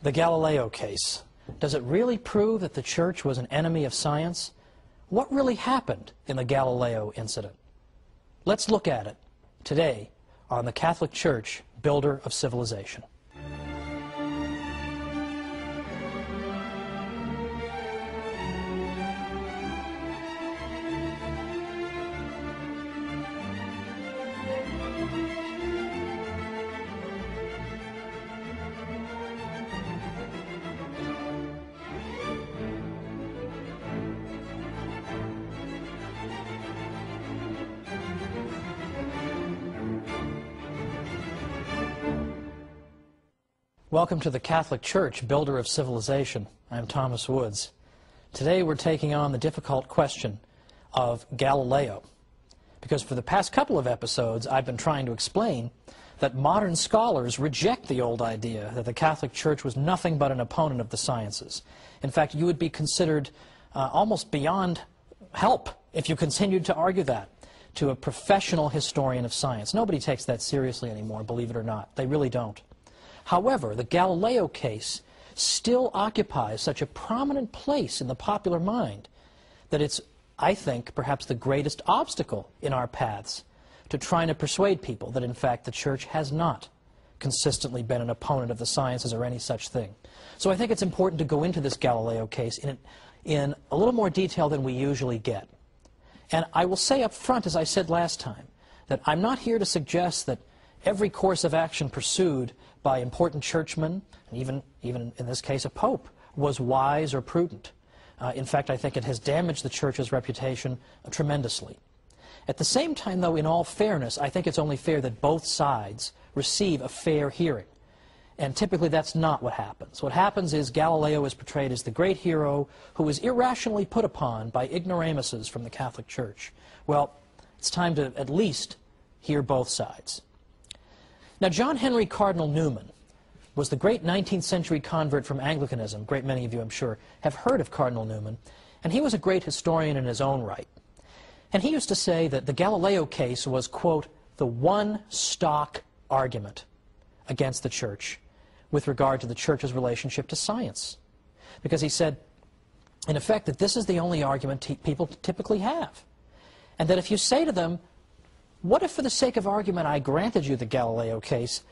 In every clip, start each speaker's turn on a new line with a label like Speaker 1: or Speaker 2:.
Speaker 1: The Galileo case. Does it really prove that the Church was an enemy of science? What really happened in the Galileo incident? Let's look at it today on the Catholic Church, Builder of Civilization. Welcome to the Catholic Church, Builder of Civilization. I'm Thomas Woods. Today we're taking on the difficult question of Galileo, because for the past couple of episodes I've been trying to explain that modern scholars reject the old idea that the Catholic Church was nothing but an opponent of the sciences. In fact, you would be considered almost beyond help if you continued to argue that to a professional historian of science. Nobody takes that seriously anymore, believe it or not. They really don't. However, the Galileo case still occupies such a prominent place in the popular mind that it's, I think, perhaps the greatest obstacle in our paths to trying to persuade people that, in fact, the Church has not consistently been an opponent of the sciences or any such thing. So I think it's important to go into this Galileo case in a little more detail than we usually get. And I will say up front, as I said last time, that I'm not here to suggest that every course of action pursued by important churchmen, and even in this case a pope, was wise or prudent. In fact, I think it has damaged the Church's reputation tremendously. At the same time, though, in all fairness, I think it's only fair that both sides receive a fair hearing. And typically that's not what happens. What happens is Galileo is portrayed as the great hero who was irrationally put upon by ignoramuses from the Catholic Church. Well, it's time to at least hear both sides. Now, John Henry Cardinal Newman was the great 19th century convert from Anglicanism. A great many of you, I'm sure, have heard of Cardinal Newman. And he was a great historian in his own right. And he used to say that the Galileo case was, quote, the one stock argument against the Church with regard to the Church's relationship to science. Because he said, in effect, that this is the only argument people typically have. And that if you say to them, what if for the sake of argument I granted you the Galileo case?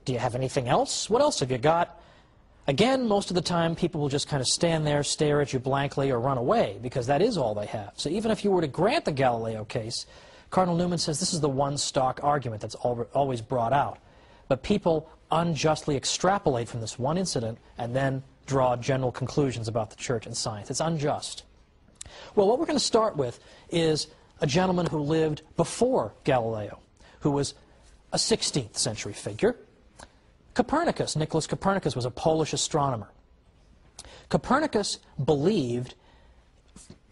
Speaker 1: Do you have anything else? What else have you got? Again, most of the time people will just kind of stand there, stare at you blankly, or run away, because that is all they have. So even if you were to grant the Galileo case, Cardinal Newman says this is the one stock argument that's always brought out. But people unjustly extrapolate from this one incident and then draw general conclusions about the Church and science. It's unjust. Well, what we're going to start with is a gentleman who lived before Galileo, who was a 16th century figure. Copernicus, Nicholas Copernicus, was a Polish astronomer. Copernicus believed,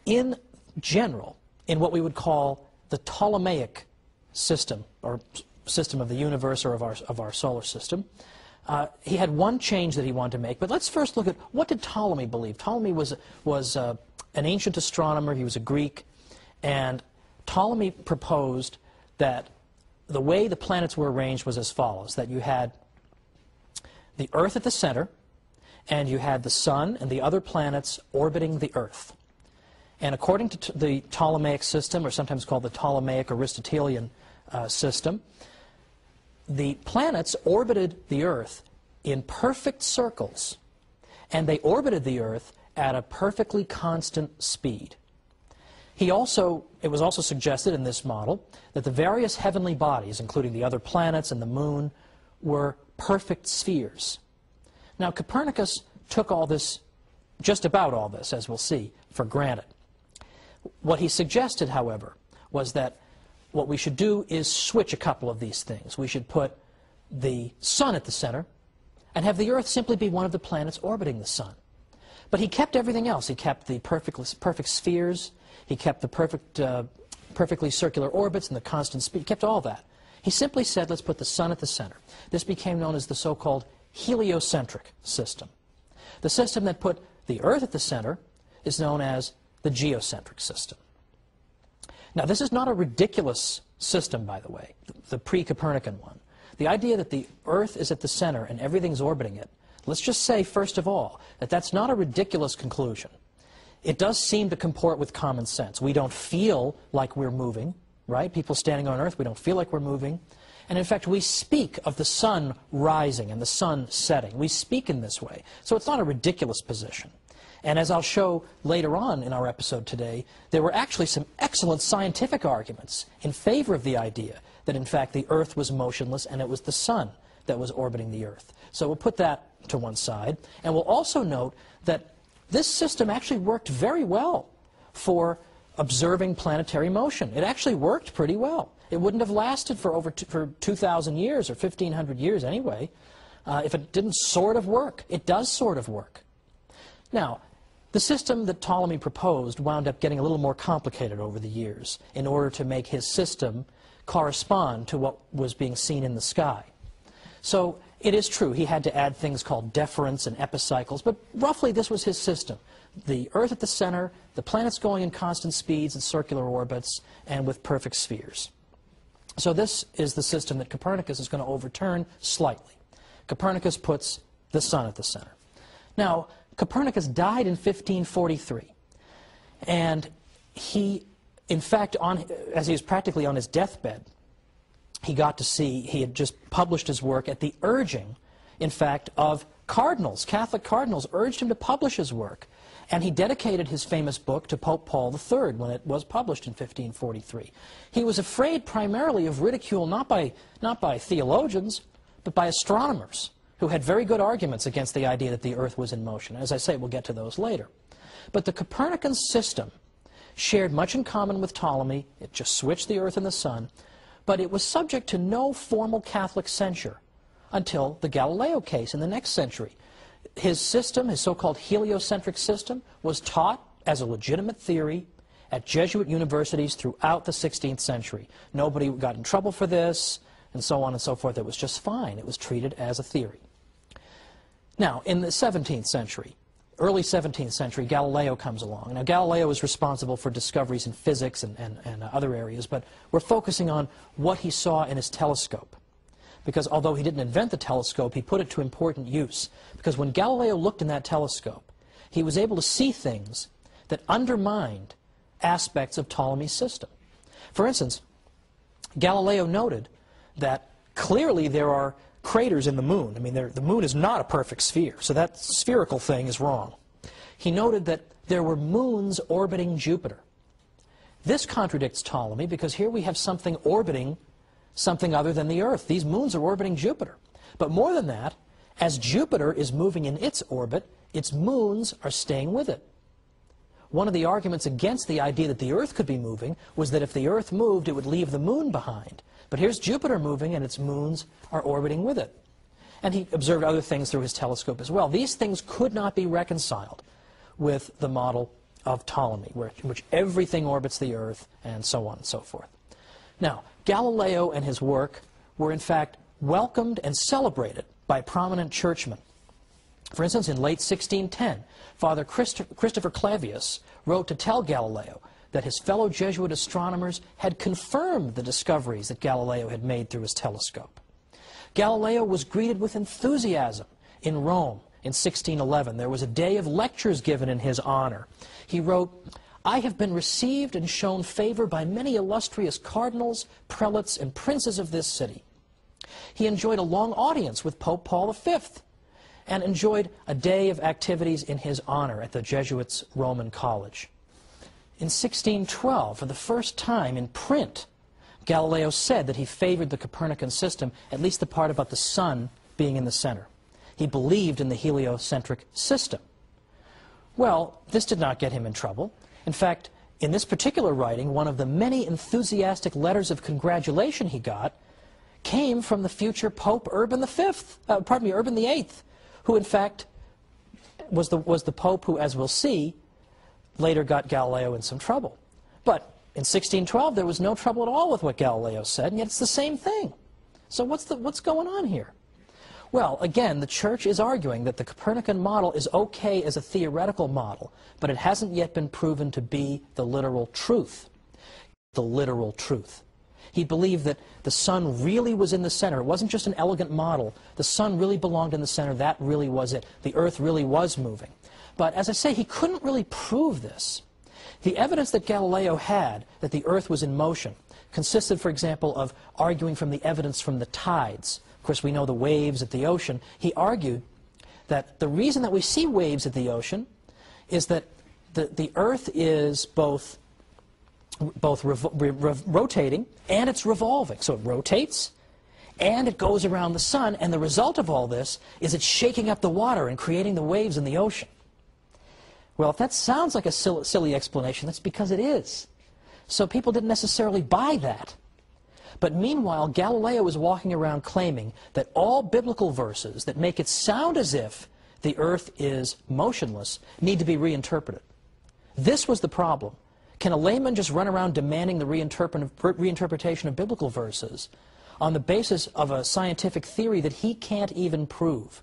Speaker 1: in general, in what we would call the Ptolemaic system, or system of the universe or of our solar system. He had one change that he wanted to make, but let's first look at what did Ptolemy believe. Ptolemy was an ancient astronomer. He was a Greek, and Ptolemy proposed that the way the planets were arranged was as follows, that you had the Earth at the center, and you had the Sun and the other planets orbiting the Earth. And according to the Ptolemaic system, or sometimes called the Ptolemaic Aristotelian system, the planets orbited the Earth in perfect circles, and they orbited the Earth at a perfectly constant speed. It was also suggested in this model that the various heavenly bodies, including the other planets and the moon, were perfect spheres. Now, Copernicus took all this, just about all this, as we'll see, for granted. What he suggested, however, was that what we should do is switch a couple of these things. We should put the Sun at the center and have the Earth simply be one of the planets orbiting the Sun. But he kept everything else. He kept the perfect spheres. He kept the perfectly circular orbits and the constant speed. He kept all that. He simply said, let's put the Sun at the center. This became known as the so-called heliocentric system. The system that put the Earth at the center is known as the geocentric system. Now, this is not a ridiculous system, by the way, the pre-Copernican one. The idea that the Earth is at the center and everything's orbiting it, Let's just say, first of all, that that's not a ridiculous conclusion. It does seem to comport with common sense. We don't feel like we're moving, right? People standing on Earth, we don't feel like we're moving. And in fact, we speak of the sun rising and the sun setting. We speak in this way. So it's not a ridiculous position. And as I'll show later on in our episode today, there were actually some excellent scientific arguments in favor of the idea that in fact the Earth was motionless and it was the sun that was orbiting the Earth. So we'll put that to one side. And we'll also note that this system actually worked very well for observing planetary motion. It actually worked pretty well. It wouldn't have lasted for 2,000 years or 1,500 years anyway if it didn't sort of work. It does sort of work. Now, the system that Ptolemy proposed wound up getting a little more complicated over the years in order to make his system correspond to what was being seen in the sky. So it is true, he had to add things called deferents and epicycles, but roughly this was his system. The Earth at the center, the planets going in constant speeds and circular orbits, and with perfect spheres. So this is the system that Copernicus is going to overturn slightly. Copernicus puts the sun at the center. Now, Copernicus died in 1543, and he, in fact, as he was practically on his deathbed, he got to see, he had just published his work at the urging, in fact, of cardinals. Catholic cardinals urged him to publish his work. And he dedicated his famous book to Pope Paul III when it was published in 1543. He was afraid primarily of ridicule not by theologians, but by astronomers, who had very good arguments against the idea that the Earth was in motion. As I say, we'll get to those later. But the Copernican system shared much in common with Ptolemy. It just switched the Earth and the sun. But it was subject to no formal Catholic censure until the Galileo case in the next century. His system, his so-called heliocentric system, was taught as a legitimate theory at Jesuit universities throughout the 16th century. Nobody got in trouble for this, and so on and so forth. It was just fine. It was treated as a theory. Now, in the 17th century, early 17th century, Galileo comes along. Now, Galileo is responsible for discoveries in physics and other areas, but we're focusing on what he saw in his telescope. Because although he didn't invent the telescope, he put it to important use. Because when Galileo looked in that telescope, he was able to see things that undermined aspects of Ptolemy's system. For instance, Galileo noted that clearly there are craters in the moon. I mean, the moon is not a perfect sphere, so that spherical thing is wrong. He noted that there were moons orbiting Jupiter. This contradicts Ptolemy because here we have something orbiting something other than the Earth. These moons are orbiting Jupiter. But more than that, as Jupiter is moving in its orbit, its moons are staying with it. One of the arguments against the idea that the Earth could be moving was that if the Earth moved, it would leave the moon behind. But here's Jupiter moving, and its moons are orbiting with it. And he observed other things through his telescope as well. These things could not be reconciled with the model of Ptolemy, in which everything orbits the Earth, and so on and so forth. Now, Galileo and his work were in fact welcomed and celebrated by prominent churchmen. For instance, in late 1610, Father Christopher Clavius wrote to tell Galileo that his fellow Jesuit astronomers had confirmed the discoveries that Galileo had made through his telescope. Galileo was greeted with enthusiasm in Rome in 1611. There was a day of lectures given in his honor. He wrote, "I have been received and shown favor by many illustrious cardinals, prelates, and princes of this city." He enjoyed a long audience with Pope Paul V and enjoyed a day of activities in his honor at the Jesuits' Roman College. In 1612, for the first time in print, Galileo said that he favored the Copernican system, at least the part about the sun being in the center. He believed in the heliocentric system. Well, this did not get him in trouble. In fact, in this particular writing, one of the many enthusiastic letters of congratulation he got came from the future Pope Urban VIII, who in fact was the Pope who, as we'll see, later got Galileo in some trouble. But in 1612, there was no trouble at all with what Galileo said, and yet it's the same thing. So what's going on here? Well, again, the Church is arguing that the Copernican model is okay as a theoretical model, but it hasn't yet been proven to be the literal truth. The literal truth. He believed that the sun really was in the center. It wasn't just an elegant model. The sun really belonged in the center. That really was it. The earth really was moving. But as I say, he couldn't really prove this. The evidence that Galileo had that the earth was in motion consisted, for example, of arguing from the evidence from the tides. Of course, we know the waves at the ocean. He argued that the reason that we see waves at the ocean is that the earth is both rotating and it's revolving. So it rotates and it goes around the sun, and the result of all this is it's shaking up the water and creating the waves in the ocean. Well, if that sounds like a silly explanation, that's because it is. So people didn't necessarily buy that. But meanwhile, Galileo was walking around claiming that all biblical verses that make it sound as if the earth is motionless need to be reinterpreted. This was the problem. Can a layman just run around demanding the reinterpretation of biblical verses on the basis of a scientific theory that he can't even prove?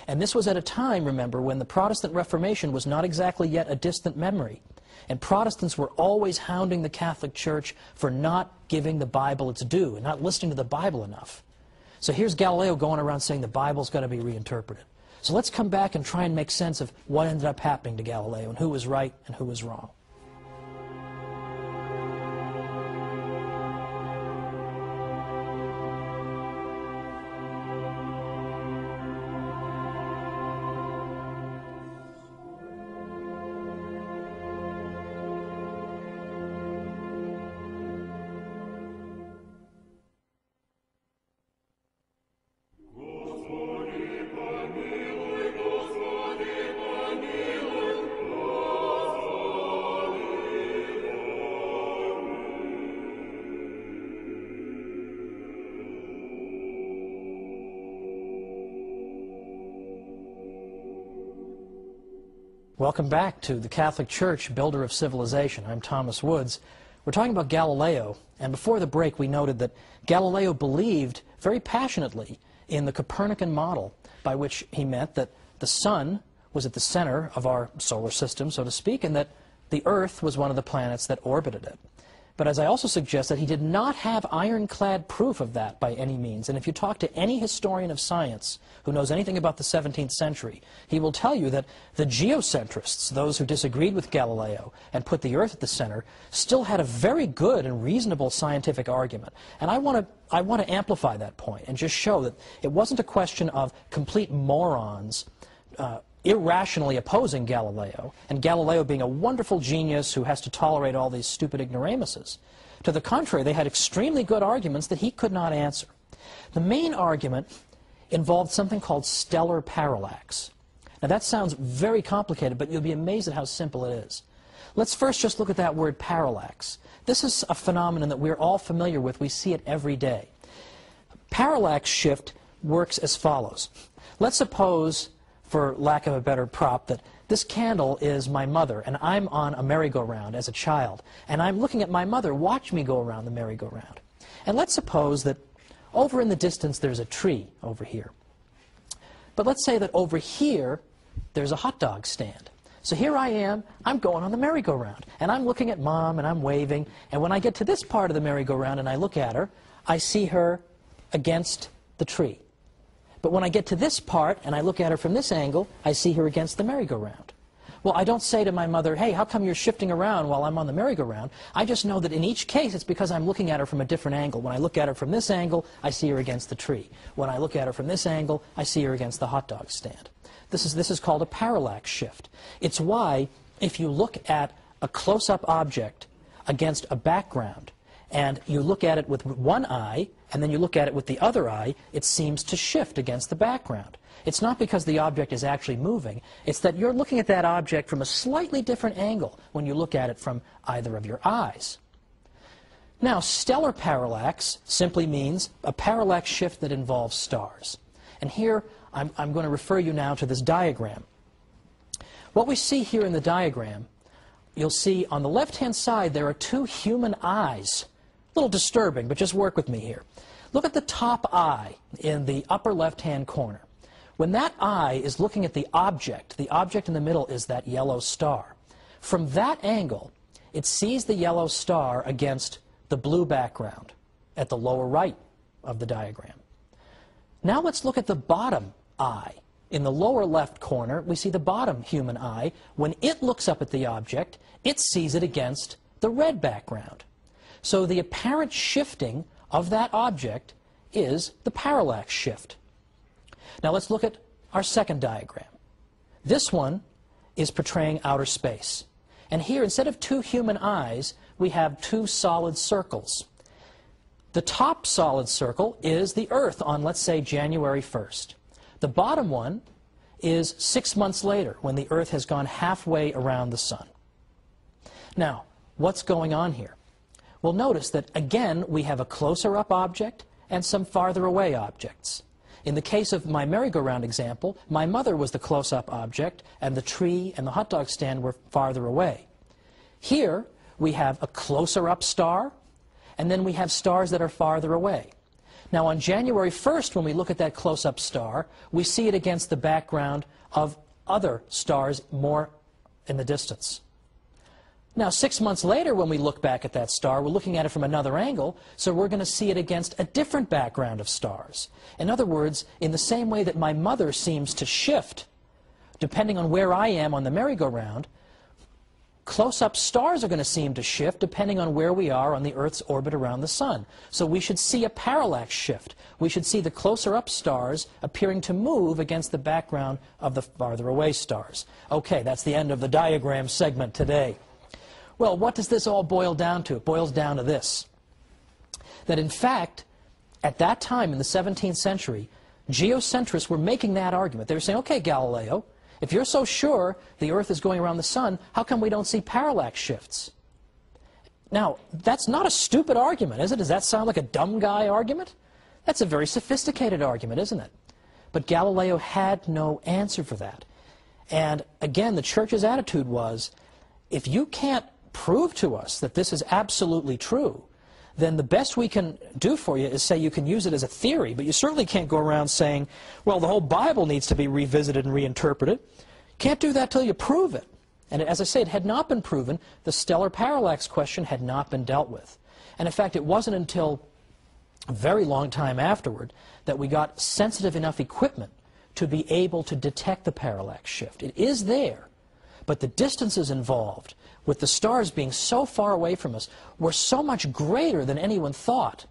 Speaker 1: And this was at a time, remember, when the Protestant Reformation was not exactly yet a distant memory. And Protestants were always hounding the Catholic Church for not giving the Bible its due and not listening to the Bible enough. So here's Galileo going around saying the Bible's got to be reinterpreted. So let's come back and try and make sense of what ended up happening to Galileo and who was right and who was wrong. Welcome back to the Catholic Church, builder of civilization. I'm Thomas Woods. We're talking about Galileo, and before the break we noted that Galileo believed very passionately in the Copernican model, by which he meant that the sun was at the center of our solar system, so to speak, and that the Earth was one of the planets that orbited it. But as I also suggest, that he did not have ironclad proof of that by any means. And if you talk to any historian of science who knows anything about the 17th century, he will tell you that the geocentrists, those who disagreed with Galileo and put the Earth at the center, still had a very good and reasonable scientific argument. And I want to amplify that point and just show that it wasn't a question of complete morons irrationally opposing Galileo, and Galileo being a wonderful genius who has to tolerate all these stupid ignoramuses. To the contrary, they had extremely good arguments that he could not answer. The main argument involved something called stellar parallax. Now that sounds very complicated, but you'll be amazed at how simple it is. Let's first just look at that word parallax. This is a phenomenon that we're all familiar with. We see it every day. Parallax shift works as follows. Let's suppose, for lack of a better prop, that this candle is my mother, and I'm on a merry-go-round as a child, and I'm looking at my mother watch me go around the merry-go-round. And let's suppose that over in the distance there's a tree over here. But let's say that over here there's a hot dog stand. So here I am, I'm going on the merry-go-round, and I'm looking at Mom, and I'm waving, and when I get to this part of the merry-go-round and I look at her, I see her against the tree. But when I get to this part, and I look at her from this angle, I see her against the merry-go-round. Well, I don't say to my mother, hey, how come you're shifting around while I'm on the merry-go-round? I just know that in each case, it's because I'm looking at her from a different angle. When I look at her from this angle, I see her against the tree. When I look at her from this angle, I see her against the hot dog stand. This is called a parallax shift. It's why, if you look at a close-up object against a background, and you look at it with one eye, and then you look at it with the other eye, it seems to shift against the background. It's not because the object is actually moving, it's that you're looking at that object from a slightly different angle when you look at it from either of your eyes. Now, stellar parallax simply means a parallax shift that involves stars. And here, I'm going to refer you now to this diagram. What we see here in the diagram, you'll see on the left-hand side there are two human eyes. A little disturbing, but just work with me here. Look at the top eye in the upper left-hand corner. When that eye is looking at the object in the middle is that yellow star. From that angle, it sees the yellow star against the blue background. at the lower right of the diagram. Now let's look at the bottom eye. In the lower left corner, we see the bottom human eye. When it looks up at the object, it sees it against the red background. So the apparent shifting of that object is the parallax shift. Now let's look at our second diagram. This one is portraying outer space. And here, instead of two human eyes, we have two solid circles. The top solid circle is the Earth on, let's say, January 1st. The bottom one is 6 months later, when the Earth has gone halfway around the Sun. Now, what's going on here? Well, notice that, again, we have a closer-up object and some farther away objects. In the case of my merry-go-round example, my mother was the close-up object, and the tree and the hot dog stand were farther away. Here, we have a closer-up star, and then we have stars that are farther away. Now, on January 1st, when we look at that close-up star, we see it against the background of other stars more in the distance. Now, 6 months later, when we look back at that star, we're looking at it from another angle, so we're going to see it against a different background of stars. In other words, in the same way that my mother seems to shift, depending on where I am on the merry-go-round, close-up stars are going to seem to shift depending on where we are on the Earth's orbit around the Sun. So we should see a parallax shift. We should see the closer-up stars appearing to move against the background of the farther-away stars. Okay, that's the end of the diagram segment today. Well, what does this all boil down to? It boils down to this, that in fact, at that time in the 17th century, geocentrists were making that argument. They were saying, okay, Galileo, if you're so sure the Earth is going around the Sun, how come we don't see parallax shifts? Now, that's not a stupid argument, is it? Does that sound like a dumb guy argument? That's a very sophisticated argument, isn't it? But Galileo had no answer for that. And again, the Church's attitude was, if you can't prove to us that this is absolutely true, then the best we can do for you is say you can use it as a theory, but you certainly can't go around saying, well, the whole Bible needs to be revisited and reinterpreted. Can't do that till you prove it. And as I say, it had not been proven. The stellar parallax question had not been dealt with. And in fact, it wasn't until a very long time afterward that we got sensitive enough equipment to be able to detect the parallax shift. It is there, but the distances involved, with the stars being so far away from us, were so much greater than anyone thought.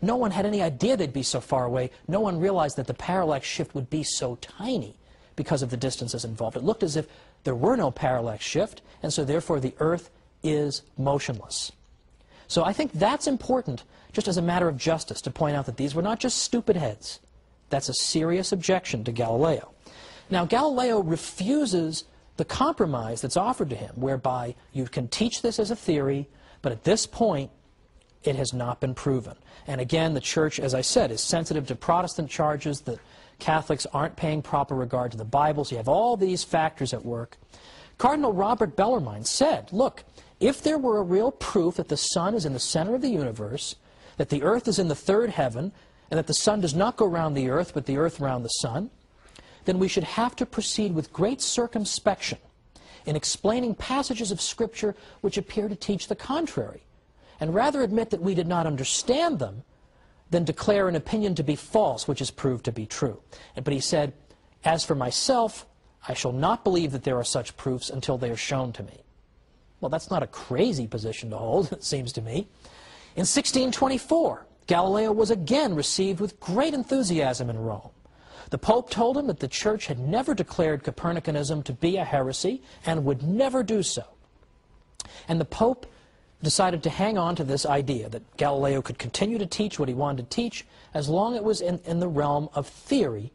Speaker 1: No one had any idea they'd be so far away. No one realized that the parallax shift would be so tiny because of the distances involved. It looked as if there were no parallax shift, and so therefore the Earth is motionless. So I think that's important, just as a matter of justice, to point out that these were not just stupid heads. That's a serious objection to Galileo. Now, Galileo refuses the compromise that's offered to him, whereby you can teach this as a theory, but at this point, it has not been proven. And again, the Church, as I said, is sensitive to Protestant charges that Catholics aren't paying proper regard to the Bible, so you have all these factors at work. Cardinal Robert Bellarmine said, look, if there were a real proof that the Sun is in the center of the universe, that the Earth is in the third heaven, and that the Sun does not go around the Earth, but the Earth around the Sun, then we should have to proceed with great circumspection in explaining passages of Scripture which appear to teach the contrary, and rather admit that we did not understand them than declare an opinion to be false which is proved to be true. But he said, as for myself, I shall not believe that there are such proofs until they are shown to me. Well, that's not a crazy position to hold, it seems to me. In 1624, Galileo was again received with great enthusiasm in Rome. The Pope told him that the Church had never declared Copernicanism to be a heresy and would never do so. And the Pope decided to hang on to this idea that Galileo could continue to teach what he wanted to teach as long as it was in the realm of theory,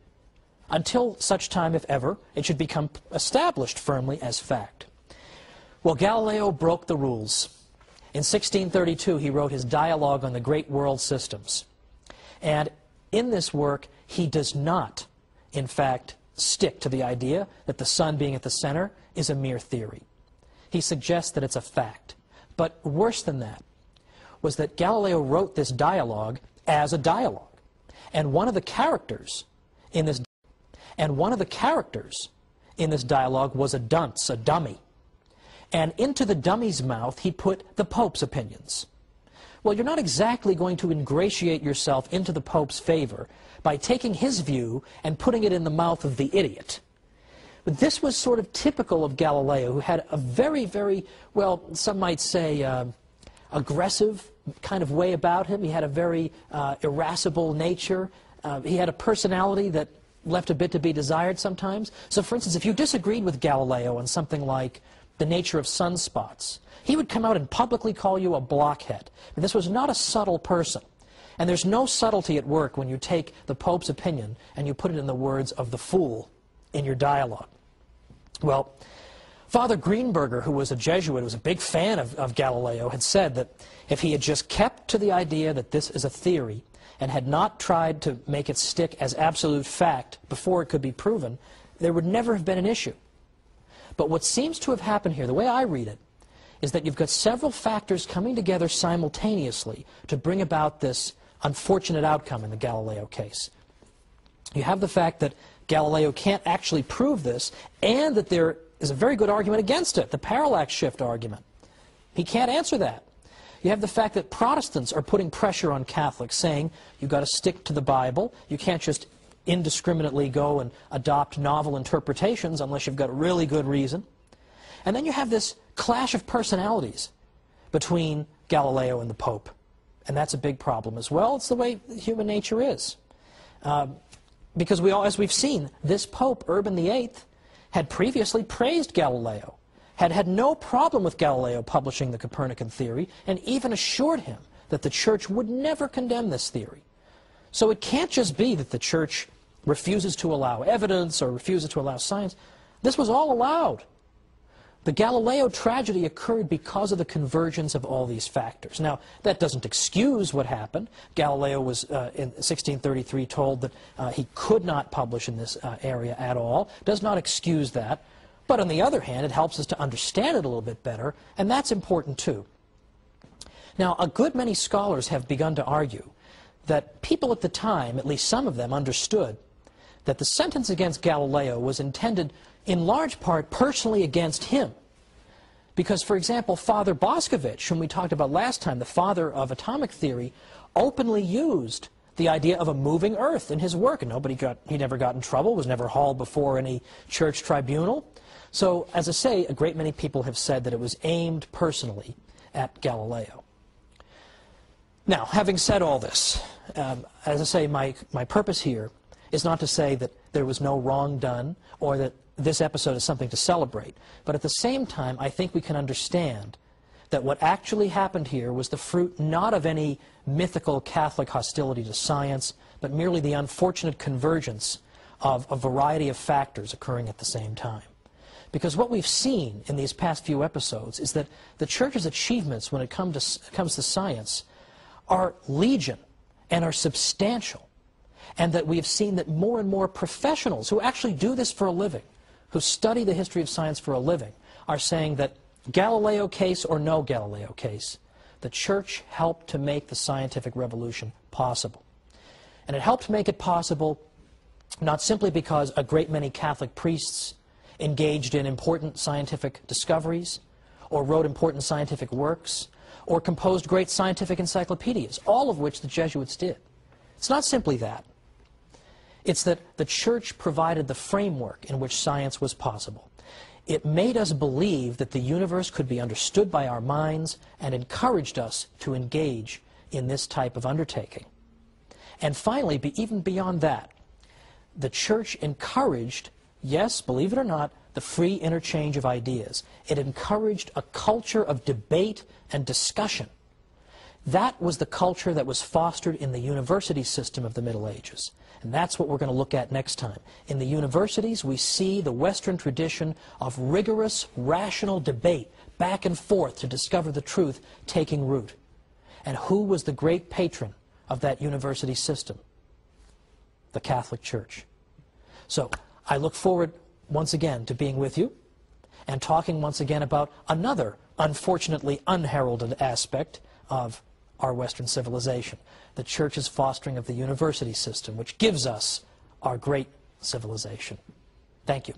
Speaker 1: until such time, if ever, it should become established firmly as fact. Well, Galileo broke the rules. In 1632, he wrote his Dialogue on the Great World Systems. And in this work, he does not, in fact, stick to the idea that the Sun being at the center is a mere theory. He suggests that it's a fact. But worse than that was that Galileo wrote this dialogue as a dialogue. And one of the characters in this dialogue was a dunce, a dummy. And into the dummy's mouth he put the Pope's opinions. Well, you're not exactly going to ingratiate yourself into the Pope's favor by taking his view and putting it in the mouth of the idiot. But this was sort of typical of Galileo, who had a very, very, well, some might say, aggressive kind of way about him. He had a very irascible nature. He had a personality that left a bit to be desired sometimes. So, for instance, if you disagreed with Galileo on something like the nature of sunspots, he would come out and publicly call you a blockhead. And this was not a subtle person. And there's no subtlety at work when you take the Pope's opinion and you put it in the words of the fool in your dialogue. Well, Father Greenberger, who was a Jesuit, who was a big fan of Galileo, had said that if he had just kept to the idea that this is a theory and had not tried to make it stick as absolute fact before it could be proven, there would never have been an issue. But what seems to have happened here, the way I read it, is that you've got several factors coming together simultaneously to bring about this unfortunate outcome in the Galileo case. You have the fact that Galileo can't actually prove this, and that there is a very good argument against it, the parallax shift argument. He can't answer that. You have the fact that Protestants are putting pressure on Catholics, saying you've got to stick to the Bible, you can't just indiscriminately go and adopt novel interpretations unless you've got really good reason. And then you have this clash of personalities between Galileo and the Pope. And that's a big problem as well. It's the way human nature is. Because as we've seen, this Pope, Urban VIII, had previously praised Galileo, had had no problem with Galileo publishing the Copernican theory, and even assured him that the Church would never condemn this theory. So it can't just be that the Church refuses to allow evidence or refuses to allow science. This was all allowed. The Galileo tragedy occurred because of the convergence of all these factors. Now, that doesn't excuse what happened. Galileo was, in 1633, told that he could not publish in this area at all. Does not excuse that. But on the other hand, it helps us to understand it a little bit better, and that's important too. Now, a good many scholars have begun to argue that people at the time, at least some of them, understood that the sentence against Galileo was intended in large part personally against him. Because, for example, Father Boscovich, whom we talked about last time, the father of atomic theory, openly used the idea of a moving earth in his work, and he never got in trouble, was never hauled before any church tribunal. So, as I say, a great many people have said that it was aimed personally at Galileo. Now, having said all this, as I say, my purpose here is not to say that there was no wrong done or that this episode is something to celebrate. But at the same time, I think we can understand that what actually happened here was the fruit not of any mythical Catholic hostility to science, but merely the unfortunate convergence of a variety of factors occurring at the same time. Because what we've seen in these past few episodes is that the Church's achievements when it comes to science are legion and are substantial. And that we have seen that more and more professionals who actually do this for a living, who study the history of science for a living, are saying that Galileo case or no Galileo case, the Church helped to make the scientific revolution possible. And it helped make it possible not simply because a great many Catholic priests engaged in important scientific discoveries, or wrote important scientific works, or composed great scientific encyclopedias, all of which the Jesuits did. It's not simply that. It's that the Church provided the framework in which science was possible. It made us believe that the universe could be understood by our minds and encouraged us to engage in this type of undertaking. And finally, even beyond that, the Church encouraged, yes, believe it or not, the free interchange of ideas. It encouraged a culture of debate and discussion. That was the culture that was fostered in the university system of the Middle Ages. And that's what we're going to look at next time. In the universities, we see the Western tradition of rigorous, rational debate back and forth to discover the truth taking root. And who was the great patron of that university system? The Catholic Church. So I look forward once again to being with you and talking once again about another unfortunately unheralded aspect of our Western civilization, the Church's fostering of the university system, which gives us our great civilization. Thank you.